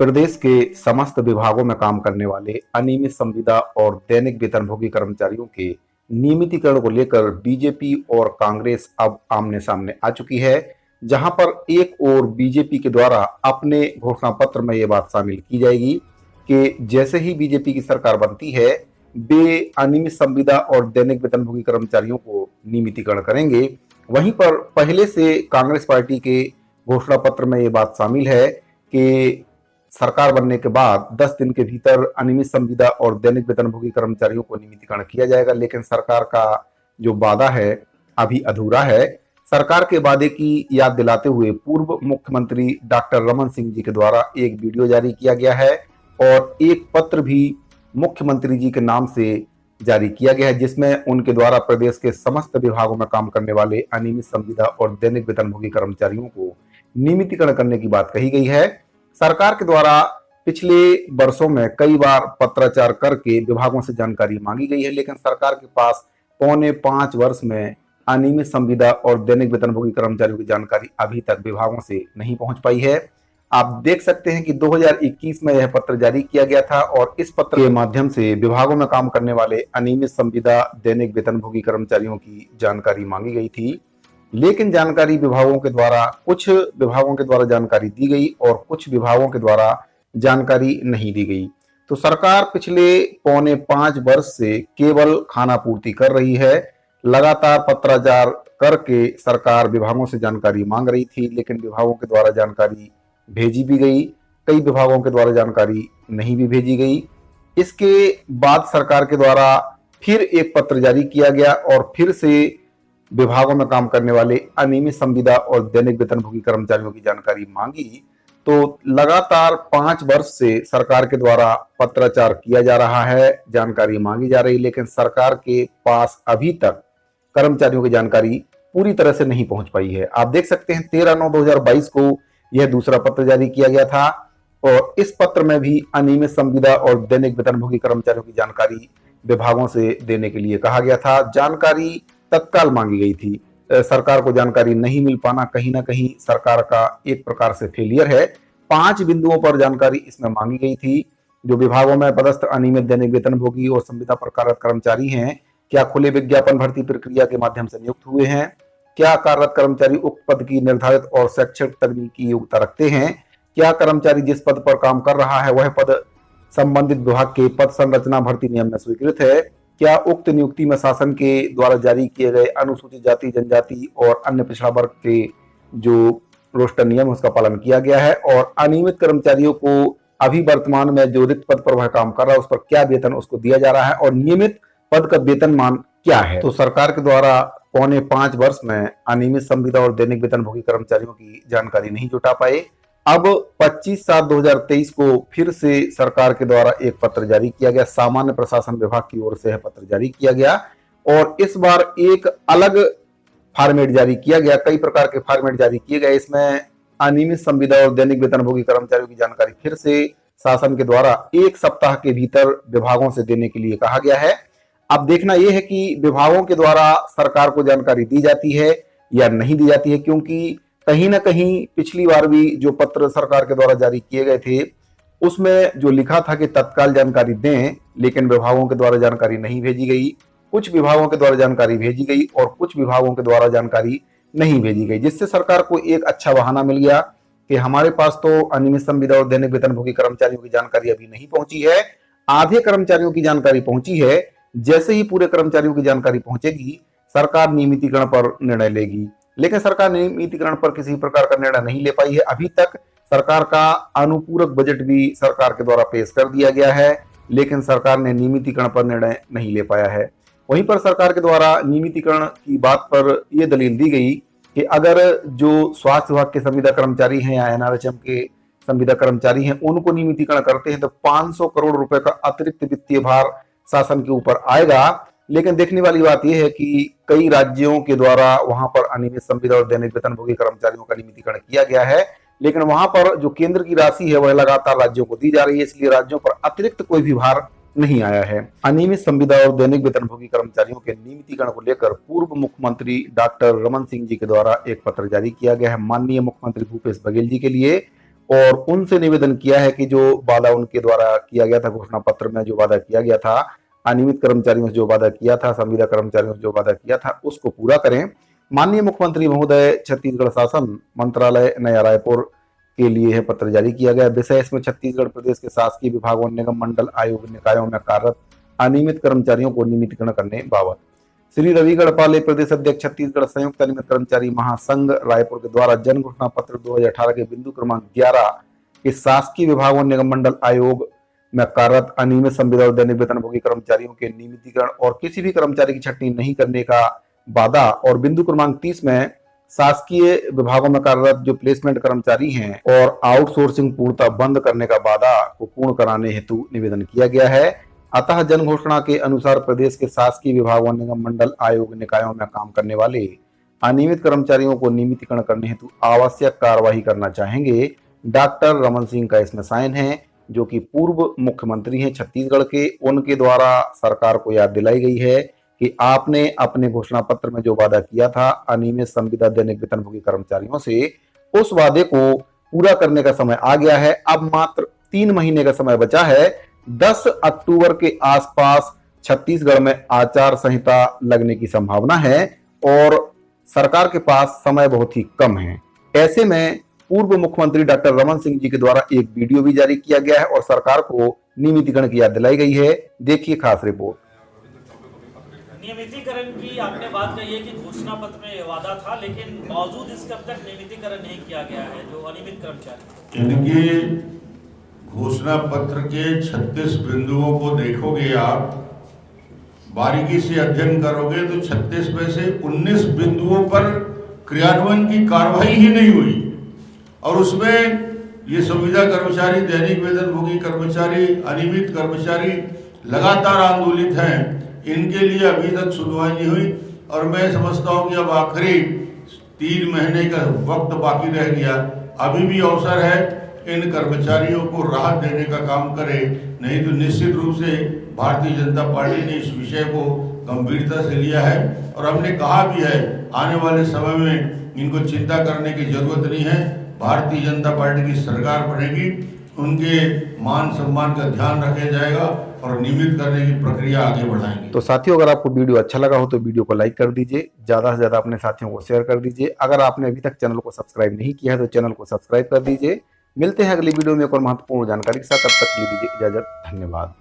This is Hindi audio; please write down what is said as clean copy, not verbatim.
प्रदेश के समस्त विभागों में काम करने वाले अनियमित संविदा और दैनिक वेतनभोगी कर्मचारियों के नियमितीकरण को लेकर बीजेपी और कांग्रेस अब आमने सामने आ चुकी है। जहां पर एक ओर बीजेपी के द्वारा अपने घोषणा पत्र में यह बात शामिल की जाएगी कि जैसे ही बीजेपी की सरकार बनती है वे अनियमित संविदा और दैनिक वेतनभोगी कर्मचारियों को नियमितीकरण करेंगे। वहीं पर पहले से कांग्रेस पार्टी के घोषणा पत्र में यह बात शामिल है कि सरकार बनने के बाद 10 दिन के भीतर अनियमित संविदा और दैनिक वेतनभोगी कर्मचारियों को नियमितीकरण किया जाएगा। लेकिन सरकार का जो वादा है अभी अधूरा है। सरकार के वादे की याद दिलाते हुए पूर्व मुख्यमंत्री डॉक्टर रमन सिंह जी के द्वारा एक वीडियो जारी किया गया है और एक पत्र भी मुख्यमंत्री जी के नाम से जारी किया गया है, जिसमें उनके द्वारा प्रदेश के समस्त विभागों में काम करने वाले अनियमित संविदा और दैनिक वेतनभोगी कर्मचारियों को नियमितीकरण करने की बात कही गई है। सरकार के द्वारा पिछले वर्षों में कई बार पत्राचार करके विभागों से जानकारी मांगी गई है, लेकिन सरकार के पास पौने 5 वर्ष में अनियमित संविदा और दैनिक वेतनभोगी कर्मचारियों की जानकारी अभी तक विभागों से नहीं पहुंच पाई है। आप देख सकते हैं कि 2021 में यह पत्र जारी किया गया था और इस पत्र के माध्यम से विभागों में काम करने वाले अनियमित संविदा दैनिक वेतनभोगी कर्मचारियों की जानकारी मांगी गई थी। लेकिन जानकारी कुछ विभागों के द्वारा जानकारी दी गई और कुछ विभागों के द्वारा जानकारी नहीं दी गई। तो सरकार पिछले पौने 5 वर्ष से केवल खानापूर्ति कर रही है। लगातार पत्राचार करके सरकार विभागों से जानकारी मांग रही थी, लेकिन विभागों के द्वारा जानकारी भेजी भी गई, कई विभागों के द्वारा जानकारी नहीं भी भेजी गई। इसके बाद सरकार के द्वारा फिर एक पत्र जारी किया गया और फिर से विभागों में काम करने वाले अनियमित संविदा और दैनिक वेतनभोगी कर्मचारियों की जानकारी मांगी। तो लगातार 5 वर्ष से सरकार के द्वारा पत्राचार किया जा रहा है, जानकारी मांगी जा रही, लेकिन सरकार के पास अभी तक कर्मचारियों की जानकारी पूरी तरह से नहीं पहुंच पाई है। आप देख सकते हैं 13/9/2022 को यह दूसरा पत्र जारी किया गया था और इस पत्र में भी अनियमित संविदा और दैनिक वेतनभोगी कर्मचारियों की जानकारी विभागों से देने के लिए कहा गया था। जानकारी तत्काल मांगी गई थी। सरकार को जानकारी नहीं मिल पाना कहीं ना कहीं सरकार का एक प्रकार से फेलियर है। 5 बिंदुओं पर जानकारी इसमें मांगी गई थी। जो विभागों में पदस्थ अनियमित दैनिक वेतनभोगी और संविदा पर कार्यरत कर्मचारी हैं, क्या खुले विज्ञापन भर्ती प्रक्रिया के माध्यम से नियुक्त हुए हैं, क्या कार्यरत कर्मचारी उक्त पद की निर्धारित और शैक्षिक तकनीकी योग्यता रखते हैं, क्या कर्मचारी जिस पद पर काम कर रहा है वह पद संबंधित विभाग के पद संरचना भर्ती नियम में स्वीकृत है, क्या उक्त नियुक्ति में शासन के द्वारा जारी किए गए अनुसूचित जाति जनजाति और अन्य पिछड़ा वर्ग के जो रोस्टर नियम उसका पालन किया गया है, और अनियमित कर्मचारियों को अभी वर्तमान में जो रिक्त पद पर वह काम कर रहा है उस पर क्या वेतन उसको दिया जा रहा है और नियमित पद का वेतनमान क्या है। तो सरकार के द्वारा पौने 5 वर्ष में अनियमित संविदा और दैनिक वेतनभोगी कर्मचारियों की जानकारी नहीं जुटा पाए। अब 25/7/2023 को फिर से सरकार के द्वारा एक पत्र जारी किया गया, सामान्य प्रशासन विभाग की ओर से यह पत्र जारी किया गया और इस बार एक अलग फॉर्मेट जारी किया गया। कई प्रकार के फॉर्मेट जारी किए गए। इसमें अनियमित संविदा और दैनिक वेतनभोगी कर्मचारियों की जानकारी फिर से शासन के द्वारा 1 सप्ताह के भीतर विभागों से देने के लिए कहा गया है। अब देखना यह है कि विभागों के द्वारा सरकार को जानकारी दी जाती है या नहीं दी जाती है, क्योंकि कहीं ना कहीं पिछली बार भी जो पत्र सरकार के द्वारा जारी किए गए थे उसमें जो लिखा था कि तत्काल जानकारी दें, लेकिन विभागों के द्वारा जानकारी नहीं भेजी गई। कुछ विभागों के द्वारा जानकारी भेजी गई और कुछ विभागों के द्वारा जानकारी नहीं भेजी गई, जिससे सरकार को एक अच्छा बहाना मिल गया कि हमारे पास तो अनियमित संविदा और दैनिक वेतनभोगी कर्मचारियों की जानकारी अभी नहीं पहुंची है, आधे कर्मचारियों की जानकारी पहुंची है। जैसे ही पूरे कर्मचारियों की जानकारी पहुंचेगी सरकार नियमितीकरण पर निर्णय लेगी, लेकिन सरकार नियमितीकरण पर किसी प्रकार का निर्णय नहीं ले पाई है। अभी तक सरकार का अनुपूरक बजट भी सरकार के द्वारा पेश कर दिया गया है, लेकिन सरकार ने नियमितीकरण पर निर्णय नहीं ले पाया है। वहीं पर सरकार के द्वारा नियमितीकरण की बात पर यह दलील दी गई कि अगर जो स्वास्थ्य विभाग के संविदा कर्मचारी हैं या एनआरएचएम के संविदा कर्मचारी हैं उनको नियमितीकरण करते हैं तो 500 करोड़ रुपए का अतिरिक्त वित्तीय भार शासन के ऊपर आएगा। लेकिन देखने वाली बात यह है कि कई राज्यों के द्वारा वहां पर अनियमित संविदा और दैनिक वेतनभोगी कर्मचारियों का नियमितीकरण किया गया है, लेकिन वहां पर जो केंद्र की राशि है वह लगातार राज्यों को दी जा रही है, इसलिए राज्यों पर अतिरिक्त कोई भी भार नहीं आया है। अनियमित संविदा और दैनिक वेतनभोगी कर्मचारियों के नियमितीकरण को लेकर पूर्व मुख्यमंत्री डॉक्टर रमन सिंह जी के द्वारा एक पत्र जारी किया गया है माननीय मुख्यमंत्री भूपेश बघेल जी के लिए, और उनसे निवेदन किया है कि जो वादा उनके द्वारा किया गया था, घोषणा पत्र में जो वादा किया गया था, अनियमित कर्मचारियों से जो वादा किया था, संविदा कर्मचारियों से जो वादा किया था, उसको पूरा करें। माननीय मुख्यमंत्री महोदय, छत्तीसगढ़ शासन मंत्रालय नया रायपुर के लिए यह पत्र जारी किया गया। विषय इसमें छत्तीसगढ़ प्रदेश के शासकीय विभागों, निगम, मंडल, आयोग, निकायों में कार्यरत अनियमित कर्मचारियों को नियमितीकरण करने बाबत श्री रवि गढ़पाले, प्रदेश अध्यक्ष, छत्तीसगढ़ संयुक्त अनियमित कर्मचारी महासंघ रायपुर के द्वारा जन घोषणा पत्र 2018 के बिंदु क्रमांक 11 के शासकीय विभागों, निगम, मंडल, आयोग में कार्यरत अनियमित संविदा और दैनिक वेतनभोगी कर्मचारियों के नियमितीकरण और किसी भी कर्मचारी की छंटनी नहीं करने का वादा, और बिंदु क्रमांक 30 में शासकीय विभागों में कार्यरत जो प्लेसमेंट कर्मचारी हैं और आउटसोर्सिंग पूर्णतः बंद करने का वादा को पूर्ण कराने हेतु निवेदन किया गया है। अतः जन घोषणा के अनुसार प्रदेश के शासकीय विभागों, निगम, मंडल, आयोग, निकायों में काम करने वाले अनियमित कर्मचारियों को नियमितीकरण करने हेतु आवश्यक कार्यवाही करना चाहेंगे। डॉक्टर रमन सिंह का इसमें साइन है, जो कि पूर्व मुख्यमंत्री हैं छत्तीसगढ़ के। उनके द्वारा सरकार को याद दिलाई गई है कि आपने अपने घोषणा पत्र में जो वादा किया था अनियमित संविदा दैनिक वेतनभोगी कर्मचारियों से, उस वादे को पूरा करने का समय आ गया है। अब मात्र 3 महीने का समय बचा है। 10 अक्टूबर के आसपास छत्तीसगढ़ में आचार संहिता लगने की संभावना है और सरकार के पास समय बहुत ही कम है। ऐसे में पूर्व मुख्यमंत्री डॉक्टर रमन सिंह जी के द्वारा एक वीडियो भी जारी किया गया है और सरकार को नियमितीकरण की याद दिलाई गई है। देखिए खास रिपोर्ट। नियमितीकरण की आपने बात कही है कि घोषणा पत्र में ये वादा था, लेकिन बावजूद इसके अब तक नियमितीकरण नहीं किया गया है जो अनियमित कर्मचारी। इनकी घोषणा पत्र के 36 बिंदुओं को देखोगे, आप बारीकी से अध्ययन करोगे तो 36 में से 19 बिंदुओं पर क्रियान्वयन की कार्रवाई ही नहीं हुई। और उसमें ये संविदा कर्मचारी, दैनिक वेतनभोगी कर्मचारी, अनियमित कर्मचारी लगातार आंदोलित हैं। इनके लिए अभी तक सुनवाई नहीं हुई और मैं समझता हूं कि अब आखिरी 3 महीने का वक्त बाकी रह गया। अभी भी अवसर है इन कर्मचारियों को राहत देने का काम करे, नहीं तो निश्चित रूप से भारतीय जनता पार्टी ने इस विषय को गंभीरता से लिया है और हमने कहा भी है आने वाले समय में इनको चिंता करने की जरूरत नहीं है। भारतीय जनता पार्टी की सरकार बनेगी, उनके मान सम्मान का ध्यान रखा जाएगा और नियमित करने की प्रक्रिया आगे बढ़ाएंगे। तो साथियों, अगर आपको वीडियो अच्छा लगा हो तो वीडियो को लाइक कर दीजिए, ज्यादा से ज्यादा अपने साथियों को शेयर कर दीजिए। अगर आपने अभी तक चैनल को सब्सक्राइब नहीं किया है तो चैनल को सब्सक्राइब कर दीजिए। मिलते हैं अगली वीडियो में एक और महत्वपूर्ण जानकारी के साथ। तब तक के लिए दीजिए इजाजत। धन्यवाद।